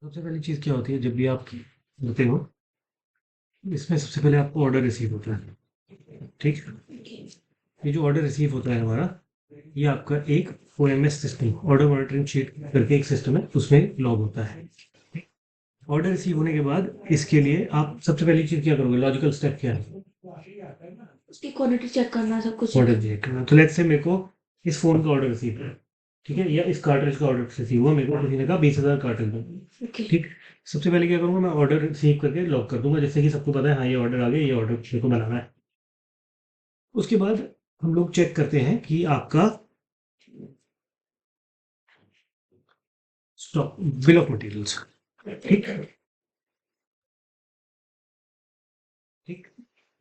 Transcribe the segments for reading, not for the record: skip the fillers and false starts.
सबसे पहली चीज़ क्या होती है जब भी आप करते हो, इसमें सबसे पहले आपको ऑर्डर रिसीव होता है, ठीक? ये जो ऑर्डर रिसीव होता है हमारा, ये आपका एक OMS system, order monitoring sheet करके एक सिस्टम है, उसमें लॉग होता है। ऑर्डर रिसीव होने के बाद इसके लिए आप सबसे पहली चीज़ क्या करोगे? लॉजिकल स्टेप क्या है? उसकी क्वालिटी चेक करना, सब कुछ ऑर्डर चेक करना। तो लेट्स से मेरे को इस फ़ोन का ऑर्डर रिसीव है, ठीक है? या इस कार्ट्रिज का ऑर्डर रिसीव हुआ, मेरे को किसी ने कहा 20,000 कार्ट्रिज दो, ओके। ठीक? सबसे पहले क्या करूँगा, मैं ऑर्डर रिसीव करके लॉक कर दूँगा, जिससे कि सबको पता है हाँ, ये ऑर्डर आ गया, ये ऑर्डर मेरे को बनाना है। उसके बाद हम लोग चेक करते हैं कि आपका स्टॉक, बिल ऑफ मटेरियल्स, ठीक? ठीक?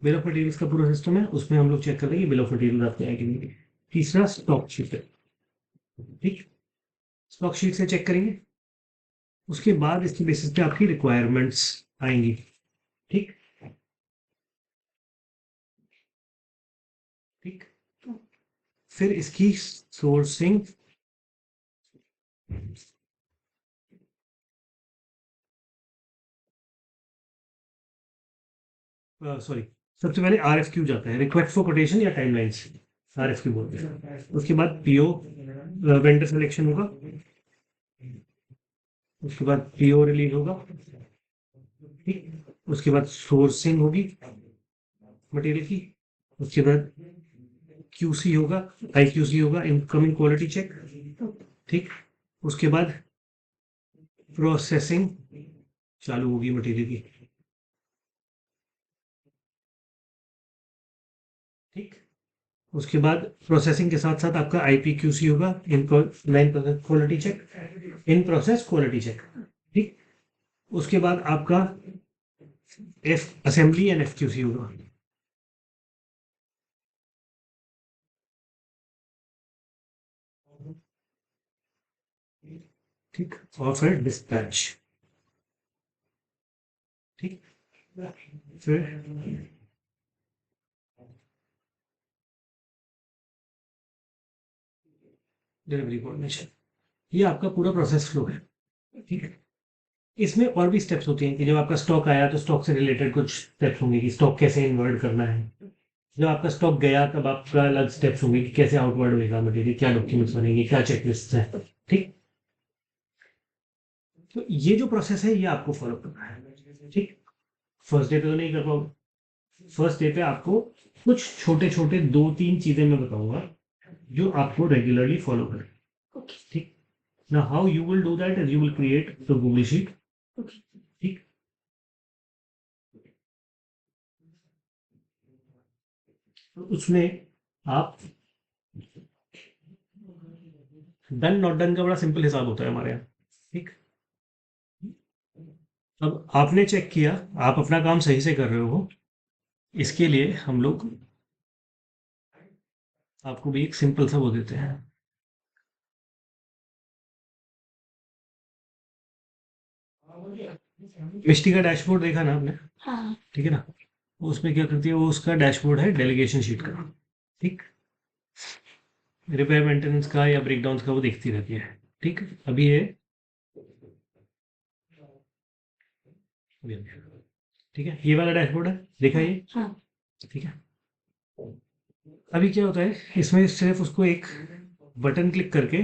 बिल ऑफ मटेरियल्स का पूरा सिस्टम है, उसमें हम लोग चेक कर लेंगे बिल ऑफ मटेरियल आपके हैं कि नहीं। तीसरा स्टॉक शीट है, ठीक? स्टॉक शीट से चेक करेंगे। उसके बाद इसके बेसिस पे आपकी रिक्वायरमेंट्स आएंगी, ठीक? ठीक? फिर इसकी सोर्सिंग, सॉरी, सबसे पहले आरएफक्यू जाता है, रिक्वेस्ट फॉर कोटेशन या टाइमलाइंस, आरएफक्यू बोलते हैं। उसके बाद पीओ, वेंडर सिलेक्शन होगा। उसके बाद पीओ रिलीज होगा, ठीक? उसके बाद सोर्सिंग होगी मटेरियल की। उसके बाद क्यूसी होगा, आईक्यूसी होगा, इनकमिंग क्वालिटी चेक, ठीक? उसके बाद प्रोसेसिंग चालू होगी मटेरियल की, ठीक? उसके बाद प्रोसेसिंग के साथ साथ आपका आईपीक्यूसी होगा, in line process quality check, in process quality check, ठीक? उसके बाद आपका एफ असेंबली एंड एफक्यूसी होगा, ठीक? और फिर डिस्पैच, ठीक? फिर डिलीवरी कोऑर्डिनेशन। ये आपका पूरा प्रोसेस फ्लो है, ठीक है? इसमें और भी स्टेप्स होती हैं कि जब आपका स्टॉक आया तो स्टॉक से रिलेटेड कुछ स्टेप्स होंगे कि स्टॉक कैसे इन्वर्ट करना है। जब आपका स्टॉक गया तब आपका अलग स्टेप्स होंगे कि कैसे आउटवर्ड होएगा मटेरियल, क्या डॉक्यूमेंट्स बनेंगे, क्या चेकलिस्ट है, ठीक? तो ये जो प्रोसेस है ये आपको फॉलो करना है, ठीक? फर्स्ट डे पे तो नहीं कर पाओगे। फर्स्ट डे पे आपको कुछ छोटे छोटे दो तीन चीजें मैं बताऊंगा जो आपको रेगुलरली फॉलो करें, ओके। ठीक? ना how you will do that is you will create the Google sheet, okay. ठीक? तो उसमें आप डन नॉट डन का बड़ा सिंपल हिसाब होता है हमारे यहाँ, ठीक? अब आपने चेक किया आप अपना काम सही से कर रहे हो, इसके लिए हम लोग आपको भी एक सिंपल सा वो देते हैं। मिष्टी का डैशबोर्ड देखा ना आपने, हाँ। ठीक है ना? वो उसमें क्या करती है, वो उसका डैशबोर्ड है डेलीगेशन शीट का, ठीक? रिपेयर मेंटेनेंस का या ब्रेकडाउन का वो देखती रहती है, ठीक? अभी ये ठीक है, ये वाला डैशबोर्ड है, देखा हाँ। ये, हाँ। ठीक है? अभी क्या होता है इसमें, सिर्फ उसको एक बटन क्लिक करके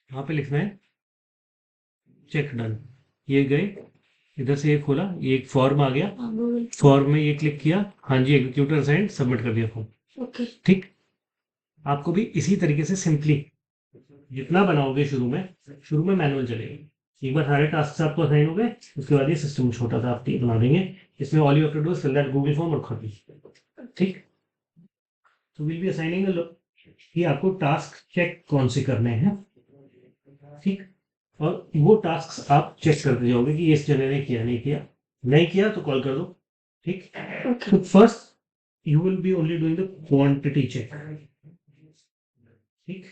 यहाँ पे लिखना है चेक डन। ये गए, इधर से ये खोला, ये एक फॉर्म आ गया, हाँ, गूगल। फॉर्म में ये क्लिक किया, हाँ जी एग्जीक्यूटर साइन, सबमिट कर दिया फॉर्म, ओके। ठीक? आपको भी इसी तरीके से सिंपली जितना बनाओगे शुरू में मैनुअल चलेगा। एक बार सारे टास्क आपको असाइन हो गए, उसके बाद ये सिस्टम छोटा सा आप बना देंगे। इसमें all you have to do fill that Google form और कॉपी। ठीक, तो विल बी असाइनिंग कि आपको टास्क चेक कौन से करने हैं। ठीक, और वो टास्क आप चेक करते जाओगे कि इस जने ने किया नहीं किया, नहीं किया तो कॉल कर दो। ठीक, ओके। तो first you will be only doing the quantity check. ठीक,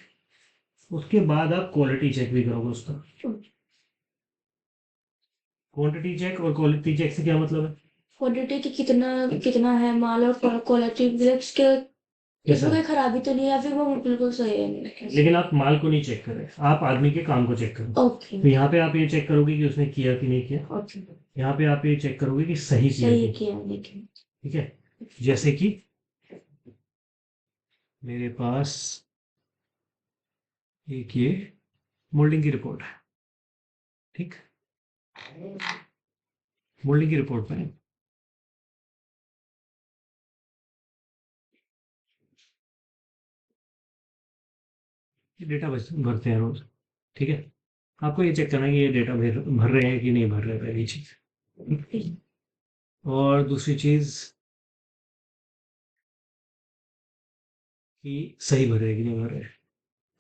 उसके बाद आप क्वालिटी चेक भी करोगे उसका। क्वांटिटी चेक और क्वालिटी चेक से क्या मतलब है? क्वांटिटी की कितना कितना है माल, और क्वालिटी के कैसा इसमें कोई है? खराबी तो नहीं है, या फिर वो बिल्कुल सही है? लेकिन आप माल को नहीं चेक कर रहे, आप आदमी के काम को चेक करो। ओके। तो यहाँ पे आप ये चेक करोगे कि उसने किया कि नहीं किया। ओके। यहाँ पे आप ये चेक करोगे कि सही किया सही कि किया लेकिन। ठीक है। जैसे कि मेरे पास एक ये मोल्डिंग की रिपोर्ट है। ठीक, मोल्डिंग की रिपोर्ट में डेटा भरते हैं रोज। ठीक है, आपको ये चेक करना है कि ये डेटा भर रहे हैं कि नहीं भर रहे हैं, पहली चीज। और दूसरी चीज कि सही भर रहे हैं कि नहीं भर रहे हैं।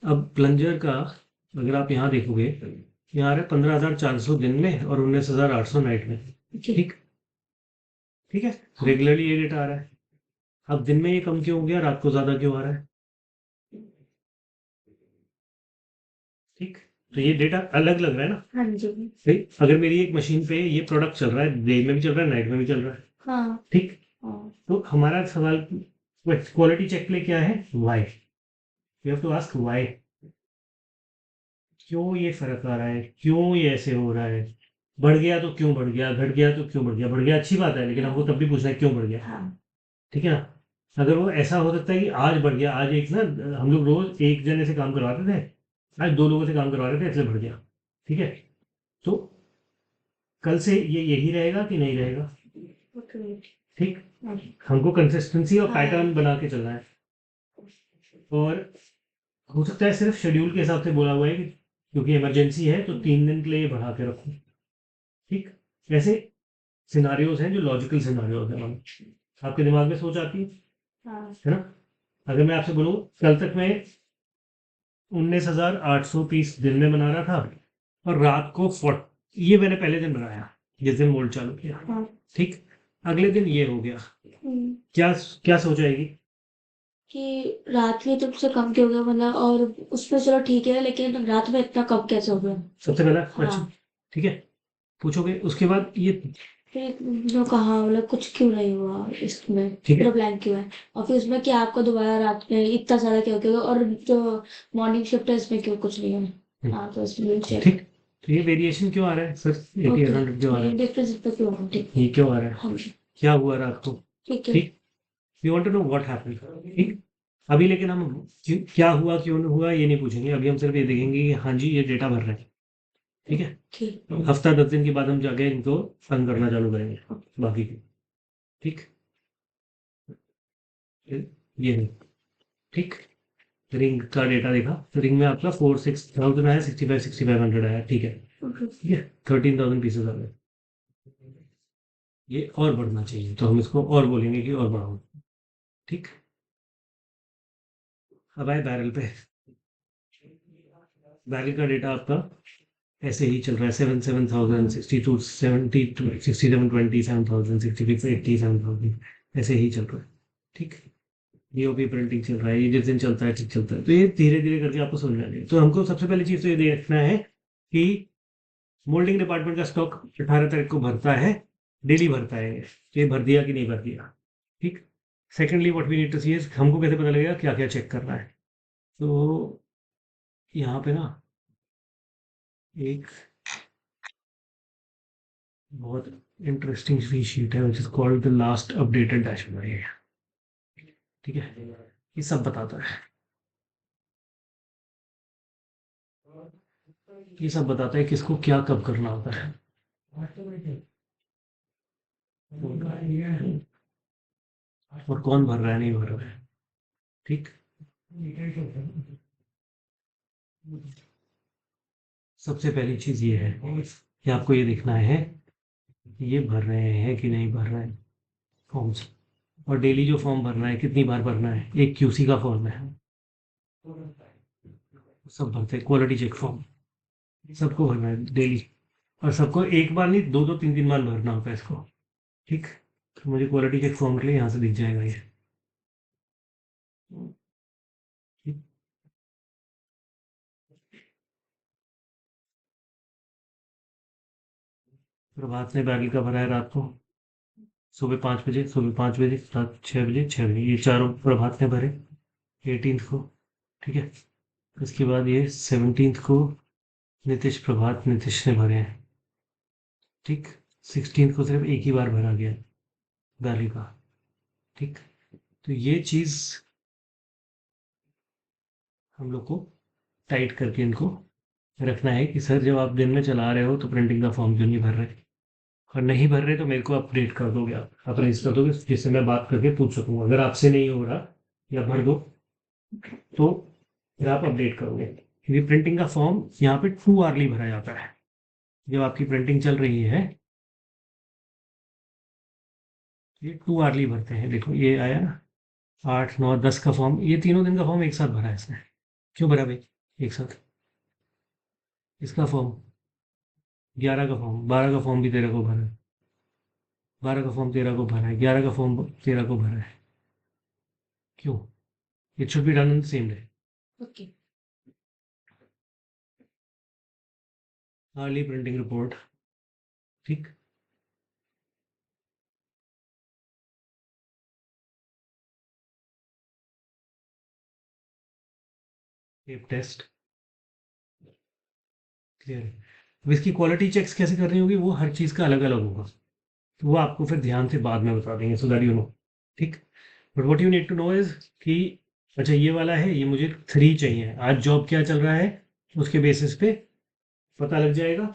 अब प्लंजर का अगर आप यहाँ देखोगे, यहाँ आ रहा है 15,400 दिन में और 19,800 नाइट में। ठीक, ठीक है, रेगुलरली ये डेटा आ रहा है। अब दिन में ये कम क्यों हो गया, रात को ज्यादा क्यों आ रहा है? ठीक, तो ये डेटा अलग लग रहा है ना। हाँ जी। भाई अगर मेरी एक मशीन पे ये प्रोडक्ट चल रहा है, डे में भी चल रहा है, नाइट में भी चल रहा है। हाँ। ठीक, हाँ। तो हमारा सवाल क्वालिटी चेक के लिए क्या है? Why, you have to ask why. क्यों ये फर्क आ रहा है, क्यों ये ऐसे हो रहा है? बढ़ गया तो क्यों बढ़ गया, घट गया तो क्यों बढ़ गया? बढ़ गया अच्छी बात है, लेकिन हमको तब भी पूछना है क्यों बढ़ गया। हाँ। ठीक है ना। अगर वो ऐसा हो सकता है कि आज बढ़ गया, आज एक ना हम लोग रोज एक जने से काम करवाते थे, आज दो लोगों से काम करवा रहे थे इसलिए बढ़ गया। ठीक है, तो कल से ये यही रहेगा कि नहीं रहेगा? ओके। ठीक, हाँ। हमको कंसिस्टेंसी और हाँ। पैटर्न बना के चलना है। और हो सकता है सिर्फ शेड्यूल के हिसाब से बोला हुआ है कि क्योंकि इमरजेंसी है तो 3 दिन के लिए ये बढ़ा के रखो। ठीक, ऐसे सिनारियोज हैं जो लॉजिकल सिनारियोज हैं, आपके दिमाग में सोच आती हाँ। है ना। अगर मैं आपसे बोलूँ कल तक मैं 19,800 पीस दिन में बना रहा था और रात को 40, ये मैंने पहले दिन बनाया जिस दिन मोल्ड चालू किया। हाँ। ठीक, अगले दिन ये हो गया, हम्म, क्या क्या सोचाएगी? कि रात में तुमसे कम क्यों हो गया, मतलब, और उसमें चलो ठीक है, लेकिन रात में इतना कम कैसे हो गया? सबसे पहला हाँ। क्वेश्चन, ठीक है, पूछोगे। उसके बाद ये फिर जो कहा, मतलब कुछ क्यों नहीं हुआ इसमें, ठीक है, पूरा ब्लैंक क्यों है? और फिर उसमें क्या आपका दोबारा रात में इतना ज्यादा क्यों क्यों, और जो मॉर्निंग शिफ्ट है इसमें क्यों कुछ नहीं है? हाँ, तो इसमें चेक। ठीक, तो ये वेरिएशन क्यों आ रहा है सर, 8800 क्यों आ रहा है? डिफरेंस इतना क्यों है? ठीक। ये क्यों आ रहा है? हाँ जी। क्या हुआ रात को? ठीक है। ठीक, we want to know what happened. ठीक, अभी लेकिन हम क्या हुआ क्यों नहीं हुआ ये नहीं पूछेंगे, अभी हम सिर्फ ये देखेंगे कि हाँ जी ये डेटा भर रहे हैं। ठीक है, ठीक। हफ्ता 10 दिन के बाद हम जाके इनको फन करना चालू करेंगे बाकी की। ठीक, ये नहीं। ठीक, रिंग का डेटा देखा तो रिंग में आपका 4,600 आया, 65,6,500 आया। ठीक है, ठीक है, 13,000 पीसेस आ गए। ये और बढ़ना चाहिए तो हम इसको और बोलेंगे कि और बढ़ाओ। ठीक, अब आए बैरल पे। बैरल का डेटा आपका ऐसे ही चल रहा है, 77,000, 62, 72, 67, 27,000, 66, 87,000, ऐसे ही चल रहा है। ठीक, डीओपी प्रिंटिंग चल रहा है, ये जिस दिन चलता है ठीक चलता है, तो ये धीरे धीरे करके आपको समझ में आ जाएगा। तो हमको सबसे पहली चीज तो ये देखना है कि मोल्डिंग डिपार्टमेंट का स्टॉक 18 तारीख को भरता है, डेली भरता है, ये भर दिया कि नहीं भर दिया। ठीक, secondly what we need to see is हमको कैसे पता लगेगा क्या क्या चेक करना है। तो यहाँ पे ना एक बहुत इंटरेस्टिंग सी शीट है which is called the last updated dashboard. ठीक है, ये सब बताता है, ये सब बताता है किसको क्या कब करना होता है और कौन भर रहा है नहीं भर रहा है। ठीक, सबसे पहली चीज ये है कि आपको ये देखना है कि ये भर रहे हैं कि नहीं भर रहे हैं फॉर्म्स। और डेली जो फॉर्म भरना है कितनी बार भरना है, एक क्यूसी का फॉर्म है, सब भरते हैं क्वालिटी चेक फॉर्म, सबको भरना है डेली। और सबको एक बार नहीं, दो दो तीन तीन बार भरना होता है इसको। ठीक, तो मुझे क्वालिटी चेक फॉर्म के लिए यहाँ से दिख जाएगा ये। ठीक, प्रभात ने बैरल का भरा है रात को, सुबह 5 बजे, सुबह 5 बजे, रात 6 बजे, 6 बजे, ये चारों प्रभात ने भरे 18th को। ठीक है, इसके बाद ये 17th को नीतीश प्रभात नीतीश ने भरे हैं। ठीक, 16th को सिर्फ एक ही बार भरा गया बैरल का। ठीक, तो ये चीज़ हम लोग को टाइट करके इनको रखना है कि सर जब आप दिन में चला रहे हो तो प्रिंटिंग का फॉर्म क्यों नहीं भर रहे, और नहीं भर रहे तो मेरे को अपडेट कर दोगे, आप अरेंज कर दोगे जिससे मैं बात करके पूछ सकूंगा। अगर आपसे नहीं हो रहा या भर दो तो फिर आप अपडेट करोगे, क्योंकि प्रिंटिंग का फॉर्म यहाँ पे 2 आवरली भरा जाता है। जब आपकी प्रिंटिंग चल रही है ये 2 आवरली भरते हैं। देखो ये आया ना 8 9 10 का फॉर्म, ये तीनों दिन का फॉर्म एक साथ भरा है इसने। क्यों भरा भाई एक साथ? इसका फॉर्म 11 का फॉर्म, 12 का फॉर्म भी 13 को भरा है, 12 का फॉर्म 13 को भरा है, 11 का फॉर्म 13 को भरा है। क्यों? It should be done on the same day. Okay. Early printing report. ठीक, टेप टेस्ट क्लियर है। अब इसकी क्वालिटी चेक्स कैसे करनी होगी, वो हर चीज़ का अलग अलग होगा, तो वो आपको फिर ध्यान से बाद में बता देंगे, सो दैट यू नो। ठीक, but what you need to know is कि अच्छा ये वाला है, ये मुझे 3 चाहिए, आज जॉब क्या चल रहा है उसके बेसिस पे पता लग जाएगा।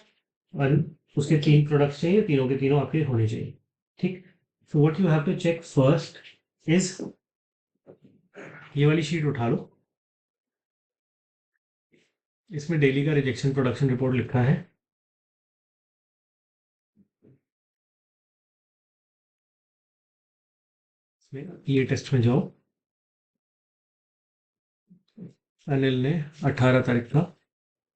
और उसके 3 प्रोडक्ट्स चाहिए, तीनों के तीनों आपके होने चाहिए। ठीक, so what you have to check first is, ये वाली शीट उठा लो, इसमें डेली का रिजेक्शन प्रोडक्शन रिपोर्ट लिखा है। इसमें ये टेस्ट में जाओ, अनिल ने 18 तारीख का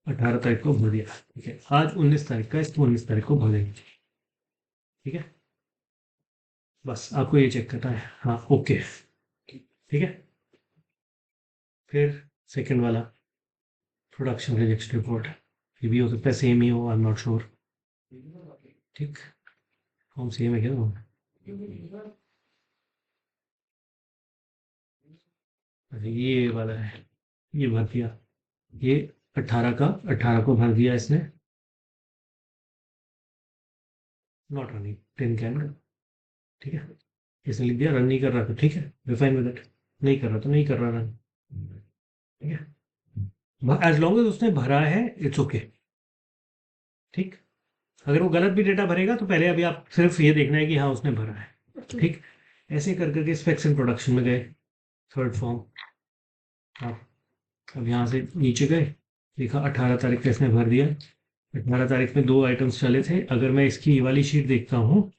18 तारीख को भर दिया। ठीक है, आज 19 तारीख का, इसको 19 तारीख को भर देंगे। ठीक है, बस आपको ये चेक करना है। हाँ ओके, ठीक है। फिर सेकंड वाला प्रोडक्शन रिजेक्शन रिपोर्ट, ये भी हो सकता है सेम ही हो, आई एम नॉट श्योर। ठीक, फॉर्म सेम है क्या? अच्छा ये वाला है, ये भर दिया, ये 18 का 18 को भर दिया इसने, नॉट रनिंग 10 कैन का। ठीक है, इसने लिख दिया रन नहीं कर रहा, तो ठीक है वी फाइन विद इट, नहीं कर रहा तो नहीं कर रहा रन। ठीक है, एज लॉन्ग एज उसने भरा है इट्स ओके। ठीक, अगर वो गलत भी डेटा भरेगा तो पहले अभी आप सिर्फ ये देखना है कि हाँ उसने भरा है। ठीक, ऐसे कर करके स्पेक्स इन प्रोडक्शन में गए, थर्ड फॉर्म। आप अब यहाँ से नीचे गए, देखा 18 तारीख का इसने भर दिया, 18 तारीख में 2 आइटम्स चले थे। अगर मैं इसकी ये वाली शीट देखता हूँ,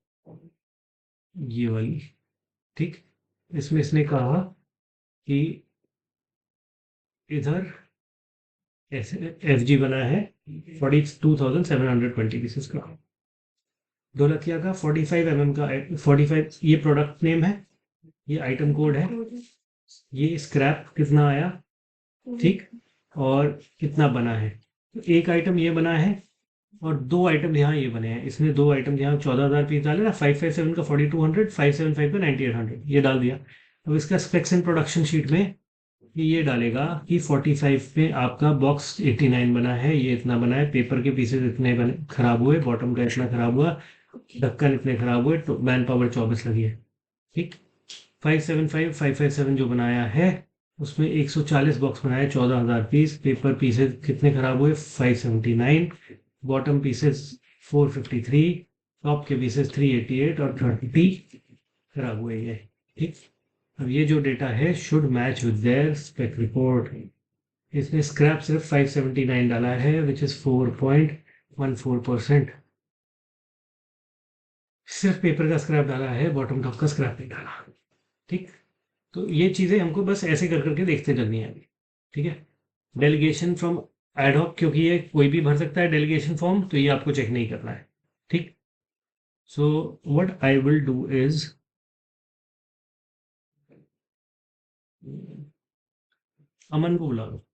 ये वाली, ठीक, इसमें इसने कहा कि इधर एफ जी बना है 42,720 पीसेस का, दौलतिया का 45 mm का 45, ये प्रोडक्ट नेम है, ये आइटम कोड है, ये स्क्रैप कितना आया, ठीक, और कितना बना है। तो एक आइटम ये बना है और 2 आइटम यहाँ ये बने हैं, इसने 2 आइटम यहाँ 14,000 पीस डाले ना, 557 का 4200, 575 का 9800, ये डाल दिया। अब इसका स्पेक्स इन प्रोडक्शन शीट में ये डालेगा कि 45 में आपका बॉक्स 89 बना है, ये इतना बना है, पेपर के पीसेस इतने बने खराब हुए, बॉटम का इतना खराब हुआ, ढक्कन इतने खराब हुए, तो मैन पावर 24 लगी है। ठीक, 575 जो बनाया है उसमें 140 बॉक्स बनाए, 14,000 पीस, पेपर पीसेस कितने खराब हुए 579, बॉटम पीसेस 453, टॉप के पीसेस 388 और 30 खराब हुए ये। ठीक, अब ये जो डेटा है should match with their spec report. इसने स्क्रैप सिर्फ 579 डाला है विच इज 4.14%। सिर्फ पेपर का स्क्रैप डाला है, बॉटम टॉप का स्क्रैप नहीं डाला। ठीक, तो ये चीजें हमको बस ऐसे कर करके देखते चलनी है अभी। ठीक है, डेलीगेशन फ्रॉम एडहॉक, क्योंकि ये कोई भी भर सकता है डेलीगेशन फॉर्म, तो ये आपको चेक नहीं करना है। ठीक, so what I will do is Aman को बुला लो।